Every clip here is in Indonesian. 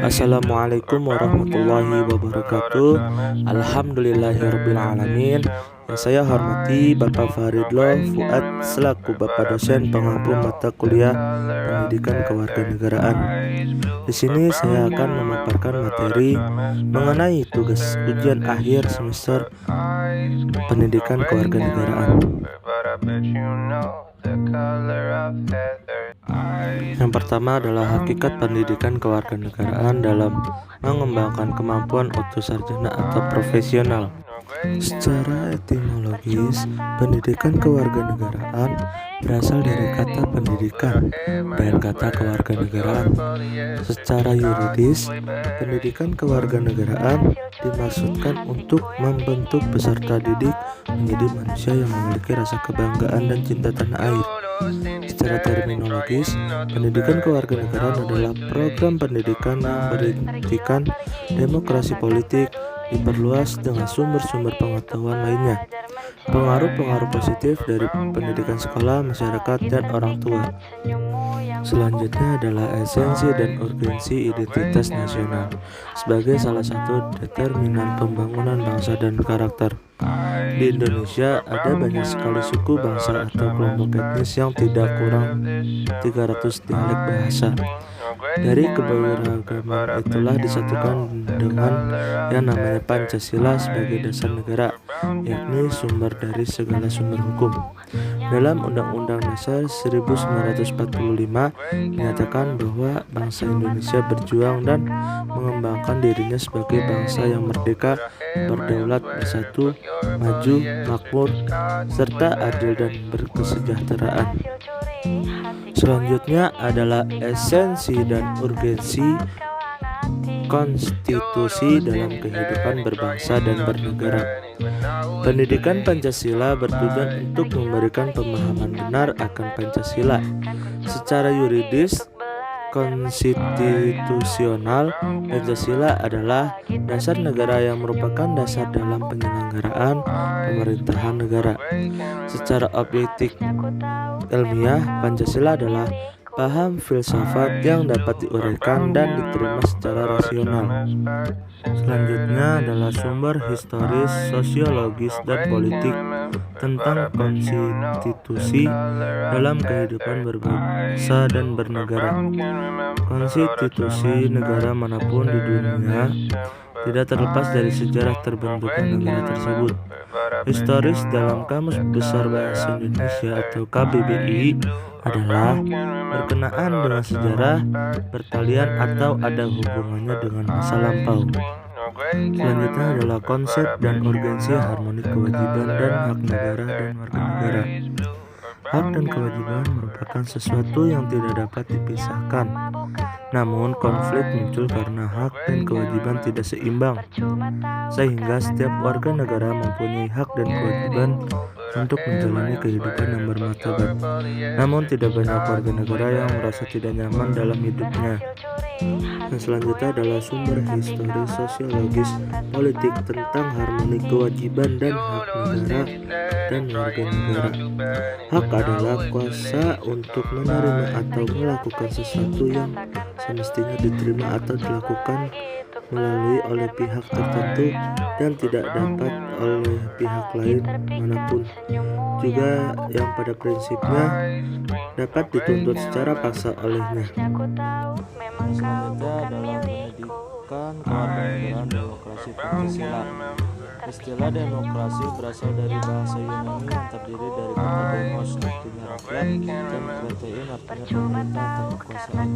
Assalamualaikum warahmatullahi wabarakatuh. Alhamdulillahirabbil alamin. Yang saya hormati Bapak Faridlo Fuad selaku Bapak dosen pengampu mata kuliah Pendidikan Kewarganegaraan. Di sini saya akan memaparkan materi mengenai tugas ujian akhir semester Pendidikan Kewarganegaraan. Yang pertama adalah hakikat pendidikan kewarganegaraan dalam mengembangkan kemampuan utusarjana atau profesional. Secara etimologis, pendidikan kewarganegaraan berasal dari kata pendidikan dan kata kewarganegaraan. Secara yuridis, pendidikan kewarganegaraan dimaksudkan untuk membentuk peserta didik menjadi manusia yang memiliki rasa kebanggaan dan cinta tanah air. Secara terminologis, pendidikan kewarganegaraan adalah program pendidikan yang berintikan demokrasi politik diperluas dengan sumber-sumber pengetahuan lainnya. Pengaruh-pengaruh positif dari pendidikan sekolah, masyarakat, dan orang tua. Selanjutnya adalah esensi dan urgensi identitas nasional sebagai salah satu determinan pembangunan bangsa dan karakter. Di Indonesia ada banyak sekali suku, bangsa, atau kelompok etnis yang tidak kurang 300 dialek bahasa. Dari keberagaman itulah disatukan dengan yang namanya Pancasila sebagai dasar negara, yakni sumber dari segala sumber hukum. Dalam Undang-Undang Dasar 1945 menyatakan bahwa bangsa Indonesia berjuang dan mengembangkan dirinya sebagai bangsa yang merdeka, berdaulat, bersatu, maju, makmur, serta adil dan berkesejahteraan. Selanjutnya adalah esensi dan urgensi konstitusi dalam kehidupan berbangsa dan bernegara. Pendidikan Pancasila bertujuan untuk memberikan pemahaman benar akan Pancasila. Secara yuridis konstitusional, Pancasila adalah dasar negara yang merupakan dasar dalam penyelenggaraan pemerintahan negara. Secara objektif ilmiah, Pancasila adalah paham filsafat yang dapat diuraikan dan diterima secara rasional. Selanjutnya adalah sumber historis, sosiologis, dan politik tentang konstitusi dalam kehidupan berbangsa dan bernegara. Konstitusi negara manapun di dunia tidak terlepas dari sejarah terbentuknya negara tersebut. Historis dalam Kamus Besar Bahasa Indonesia atau KBBI adalah berkenaan dengan sejarah, pertalian, atau ada hubungannya dengan masa lampau. Selanjutnya adalah konsep dan urgensi harmoni kewajiban dan hak negara dan warga negara. Hak dan kewajiban merupakan sesuatu yang tidak dapat dipisahkan. Namun konflik muncul karena hak dan kewajiban tidak seimbang, sehingga setiap warga negara mempunyai hak dan kewajiban untuk menjalani kehidupan yang bermartabat. Namun tidak banyak warga negara yang merasa tidak nyaman dalam hidupnya. Dan selanjutnya adalah sumber historis, sosiologis, politik tentang harmoni kewajiban dan hak negara dan warga negara. Hak adalah kuasa untuk menerima atau melakukan sesuatu yang semestinya diterima atau dilakukan melalui oleh pihak tertentu dan tidak dapat oleh pihak lain manapun, juga yang pada prinsipnya dapat dituntut secara paksa olehnya. Selanjutnya adalah pendidikan kewarganegaraan demokrasi Pancasila. Istilah demokrasi berasal dari bahasa Yunani yang terdiri dari kata demos artinya rakyat dan kratein artinya pemerintah atau kekuasaan.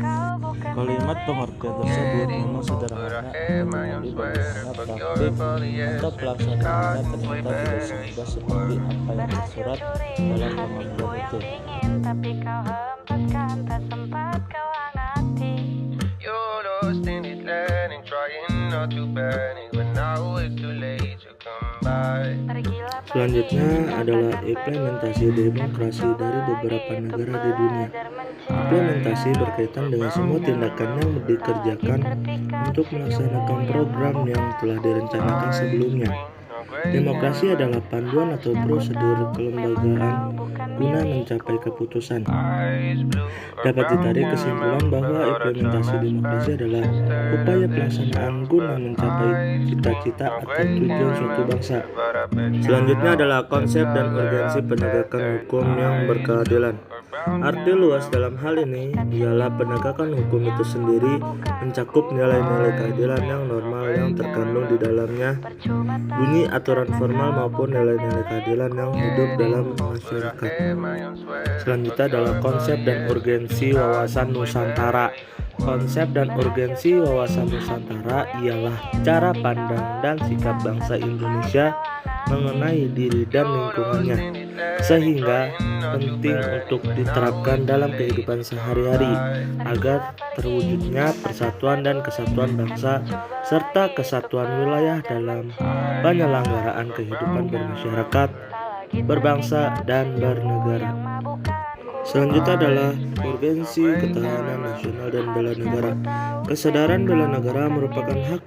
Kalimat pengertian tersebut memang sederhana, tetapi bagaimana praktik atau pelaksanaannya ternyata tidak semudah seperti apa yang tersurat dalam pengambilan itu. Tapi kau hempaskan, tak sempat kau hangati. You're lost in this land and trying not to panic, but now it's too late to come back. Selanjutnya adalah implementasi demokrasi dari beberapa negara di dunia. Implementasi berkaitan dengan semua tindakan yang dikerjakan untuk melaksanakan program yang telah direncanakan sebelumnya. Demokrasi adalah panduan atau prosedur kelembagaan guna mencapai keputusan. Dapat ditarik kesimpulan bahwa implementasi demokrasi adalah upaya pelaksanaan guna mencapai cita-cita atau tujuan suatu bangsa. Selanjutnya adalah konsep dan urgensi penegakan hukum yang berkeadilan. Arti luas dalam hal ini ialah penegakan hukum itu sendiri mencakup nilai-nilai keadilan yang normal yang terkandung di dalamnya, bunyi aturan formal maupun nilai-nilai keadilan yang hidup dalam masyarakat. Selanjutnya adalah konsep dan urgensi wawasan Nusantara. Konsep dan urgensi wawasan Nusantara ialah cara pandang dan sikap bangsa Indonesia mengenai diri dan lingkungannya, sehingga penting untuk diterapkan dalam kehidupan sehari-hari agar terwujudnya persatuan dan kesatuan bangsa serta kesatuan wilayah dalam penyelenggaraan kehidupan bermasyarakat, berbangsa, dan bernegara. Selanjutnya adalah urgensi ketahanan nasional dan bela negara. Kesadaran bela negara merupakan hak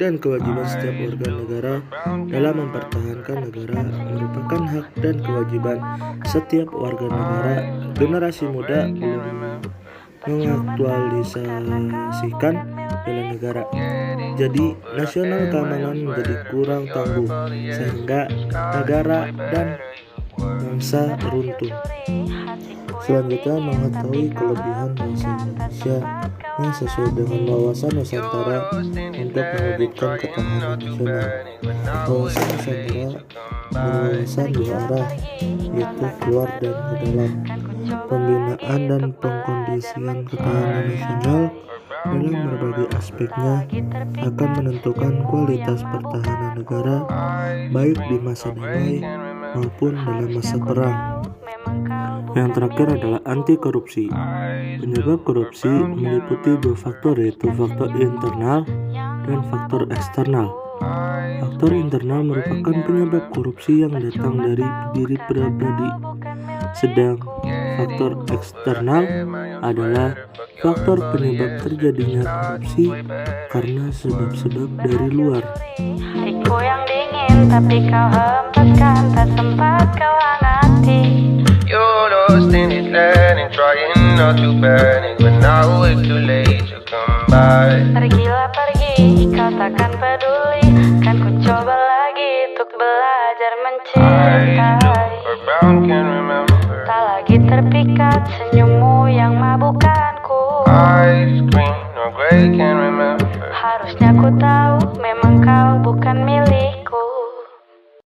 dan kewajiban setiap warga negara dalam mempertahankan negara, merupakan hak dan kewajiban setiap warga negara. Generasi muda belum mengaktualisasikan bela negara, jadi nasional keamanan menjadi kurang tangguh sehingga negara dan bangsa runtuh. Selanjutnya, mengetahui kelebihan bangsa Indonesia yang sesuai dengan wawasan Nusantara untuk mewujudkan ketahanan nasional. Wawasan Nusantara berwawasan dua arah, yaitu keluar dan ke dalam. Pembinaan dan pengkondisian ketahanan nasional dalam berbagai aspeknya akan menentukan kualitas pertahanan negara baik di masa damai maupun dalam masa perang. Yang terakhir adalah anti korupsi. Penyebab korupsi meliputi dua faktor, yaitu faktor internal dan faktor eksternal. Faktor internal merupakan penyebab korupsi yang datang dari diri pribadi, sedang faktor eksternal adalah faktor penyebab terjadinya korupsi karena sebab-sebab dari luar. Hariku yang dingin tapi kau hempaskan, tak sempat kau hangati. You're lost in this land and trying not to panic, but now it's too late to come back. Pergilah pergi, kau takkan peduli, kan ku coba lagi untuk belajar mencintai. Eyes look around, can't remember. Tak lagi terpikat, senyum